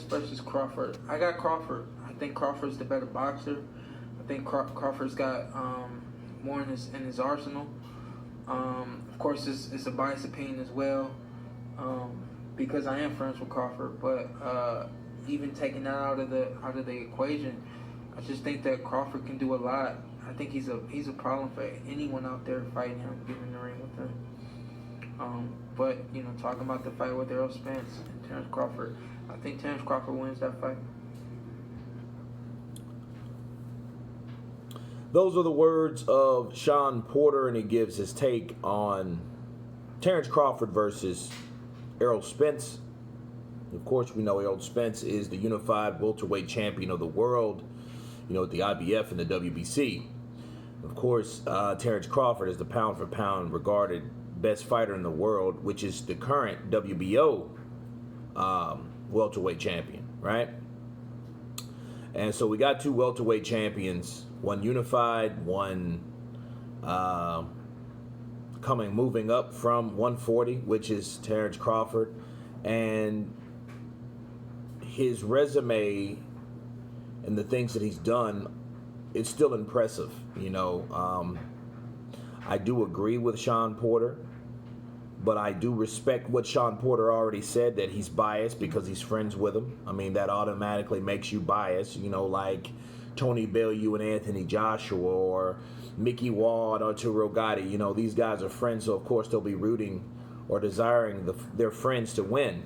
Spence versus Crawford. I got Crawford. I think Crawford's the better boxer. I think Crawford's got more in his arsenal. Of course, it's a biased opinion as well, because I am friends with Crawford. But even taking that out of the equation, I just think that Crawford can do a lot. I think he's a problem for anyone out there fighting him, getting in the ring with him. But talking about the fight with Errol Spence and Terence Crawford, I think Terence Crawford wins that fight. Those are the words of Shawn Porter, and he gives his take on Terence Crawford versus Errol Spence. Of course, we know Errol Spence is the unified welterweight champion of the world, with the IBF and the WBC. Of course, Terence Crawford is the pound-for-pound regarded best fighter in the world, which is the current WBO welterweight champion, right? And so we got two welterweight champions, one unified, one moving up from 140, which is Terence Crawford. And his resume and the things that he's done, it's still impressive. I do agree with Shawn Porter, but I do respect what Shawn Porter already said, that he's biased because he's friends with him. I mean, that automatically makes you biased, like Tony Bellew and Anthony Joshua, or Mickey Ward, Arturo Gatti. These guys are friends, so of course they'll be rooting or desiring their friends to win.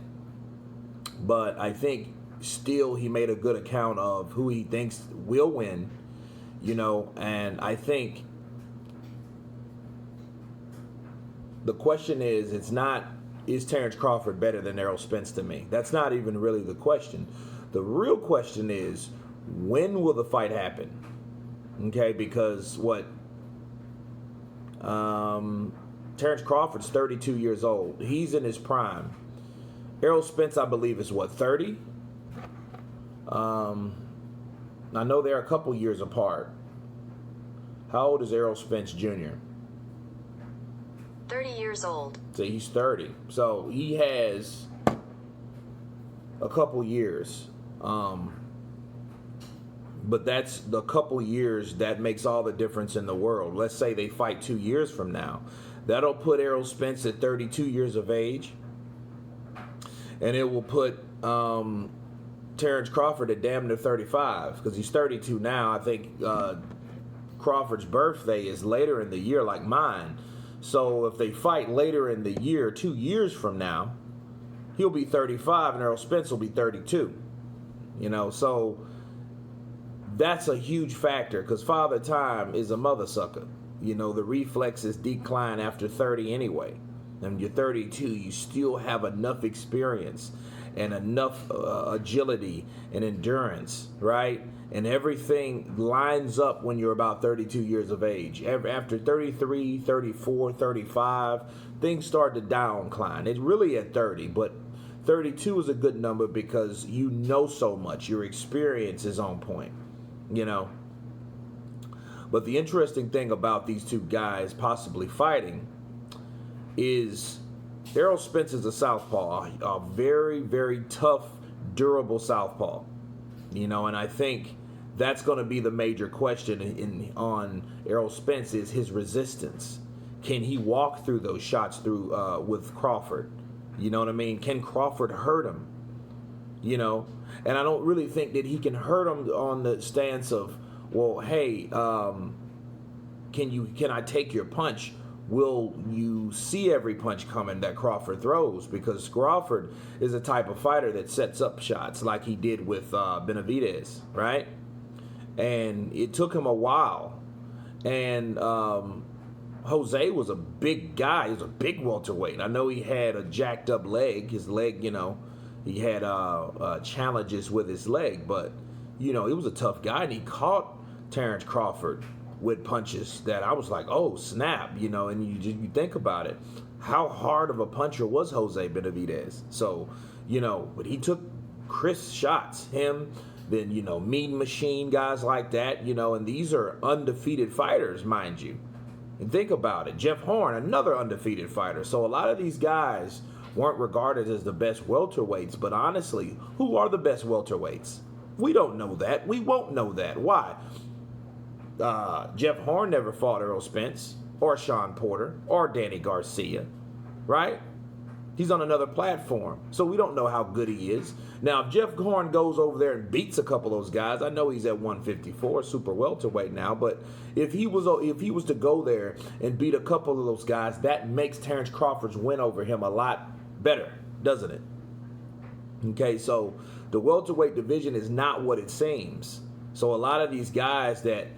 But I think still he made a good account of who he thinks will win, and I think the question is, is Terence Crawford better than Errol Spence to me? That's not even really the question. The real question is, when will the fight happen? Okay, because Terence Crawford's 32 years old. He's in his prime. Errol Spence, I believe, is 30? I know they're a couple years apart. How old is Errol Spence Jr.? 30 years old. So he's 30. So he has a couple years. But that's the couple years that makes all the difference in the world. Let's say they fight 2 years from now. That'll put Errol Spence at 32 years of age. And it will put Terence Crawford at damn near 35, because he's 32 now. I think Crawford's birthday is later in the year, like mine. So if they fight later in the year, 2 years from now, he'll be 35 and Errol Spence will be 32. So that's a huge factor, because Father Time is a mother sucker. The reflexes decline after 30 anyway. And you're 32, you still have enough experience and enough agility and endurance, right? And everything lines up when you're about 32 years of age. After 33, 34, 35, things start to downcline. It's really at 30, but 32 is a good number because you know so much. Your experience is on point, But the interesting thing about these two guys possibly fighting is Errol Spence is a southpaw, a very, very tough, durable southpaw. And I think that's going to be the major question on Errol Spence, is his resistance. Can he walk through those shots with Crawford? You know what I mean? Can Crawford hurt him? And I don't really think that he can hurt him on the stance of, well, hey, can I take your punch? Will you see every punch coming that Crawford throws? Because Crawford is a type of fighter that sets up shots like he did with Benavidez, right? And it took him a while. And Jose was a big guy. He was a big welterweight. I know he had a jacked up leg. His leg, he had challenges with his leg. But, he was a tough guy. And he caught Terence Crawford with punches that I was like, oh, snap, and you think about it. How hard of a puncher was Jose Benavidez? So, but he took crisp shots. Him, then, Mean Machine, guys like that, and these are undefeated fighters, mind you. And think about it. Jeff Horn, another undefeated fighter. So a lot of these guys weren't regarded as the best welterweights. But honestly, who are the best welterweights? We don't know that. We won't know that. Why? Jeff Horn never fought Errol Spence or Shawn Porter or Danny Garcia, right? He's on another platform, so we don't know how good he is. Now, if Jeff Horn goes over there and beats a couple of those guys, I know he's at 154, super welterweight now, but if he was to go there and beat a couple of those guys, that makes Terence Crawford's win over him a lot better, doesn't it? Okay, so the welterweight division is not what it seems. So a lot of these guys that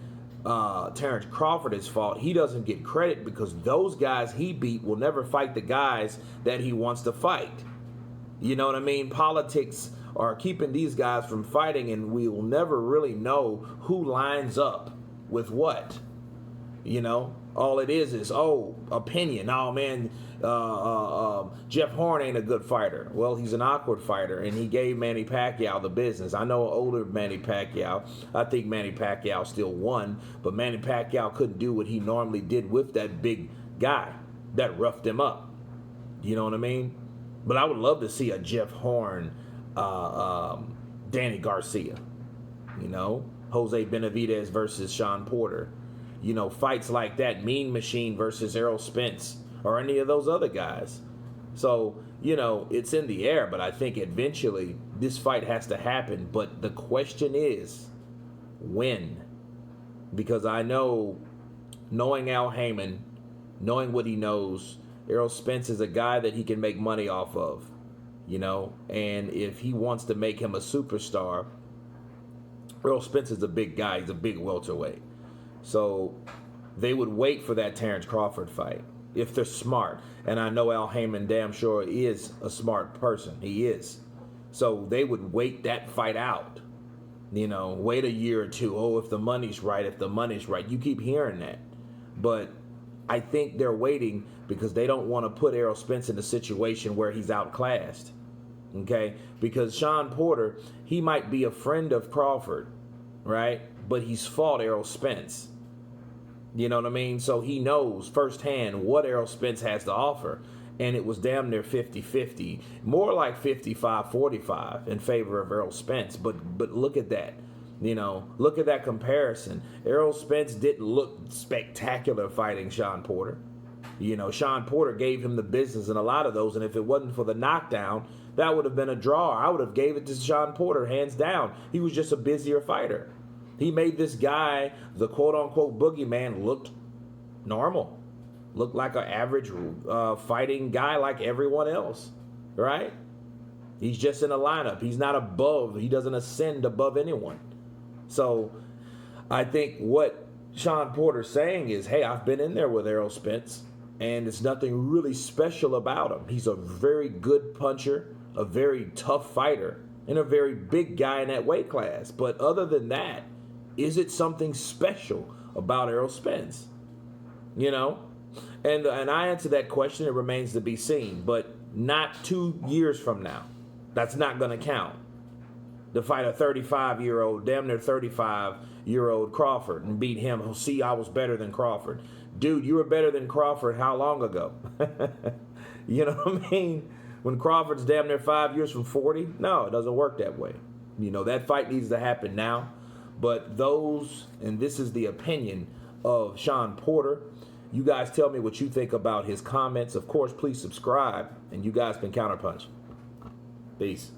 Terence Crawford has fought, he doesn't get credit because those guys he beat will never fight the guys that he wants to fight. You know what I mean? Politics are keeping these guys from fighting, and we will never really know who lines up with what. You know, all it is opinion. Oh man, Jeff Horn ain't a good fighter. Well, he's an awkward fighter, and he gave Manny Pacquiao the business. I know older Manny Pacquiao. I think Manny Pacquiao still won, but Manny Pacquiao couldn't do what he normally did with that big guy that roughed him up. You know what I mean? But I would love to see a Jeff Horn, Danny Garcia. You know, Jose Benavidez versus Shawn Porter. You know, fights like that, Mean Machine versus Errol Spence, or any of those other guys. So, you know, it's in the air, but I think eventually this fight has to happen. But the question is, when? Because I know, knowing Al Heyman, knowing what he knows, Errol Spence is a guy that he can make money off of, you know, and if he wants to make him a superstar, Errol Spence is a big guy. He's a big welterweight. So they would wait for that Terence Crawford fight if they're smart. And I know Al Heyman damn sure is a smart person. He is. So they would wait that fight out. You know, wait a year or two. Oh, if the money's right, if the money's right. You keep hearing that. But I think they're waiting because they don't want to put Errol Spence in a situation where he's outclassed. Okay? Because Shawn Porter, he might be a friend of Crawford, right? But he's fought Errol Spence. You know what I mean? So he knows firsthand what Errol Spence has to offer. And it was damn near 50-50. More like 55-45 in favor of Errol Spence. But look at that. You know, look at that comparison. Errol Spence didn't look spectacular fighting Shawn Porter. You know, Shawn Porter gave him the business in a lot of those. And if it wasn't for the knockdown, that would have been a draw. I would have gave it to Shawn Porter, hands down. He was just a busier fighter. He made this guy, the quote-unquote boogeyman, looked normal. Looked like an average fighting guy like everyone else, right? He's just in a lineup. He's not above. He doesn't ascend above anyone. So I think what Shawn Porter's saying is, hey, I've been in there with Errol Spence, and it's nothing really special about him. He's a very good puncher, a very tough fighter, and a very big guy in that weight class. But other than that, is it something special about Errol Spence? You know? And I answer that question. It remains to be seen. But not 2 years from now. That's not going to count. To fight a 35-year-old, damn near 35-year-old Crawford and beat him. Oh, see, I was better than Crawford. Dude, you were better than Crawford how long ago? You know what I mean? When Crawford's damn near 5 years from 40? No, it doesn't work that way. You know, that fight needs to happen now. But those, and this is the opinion of Shawn Porter. You guys tell me what you think about his comments. Of course, please subscribe. And you guys been Counterpunch. Peace.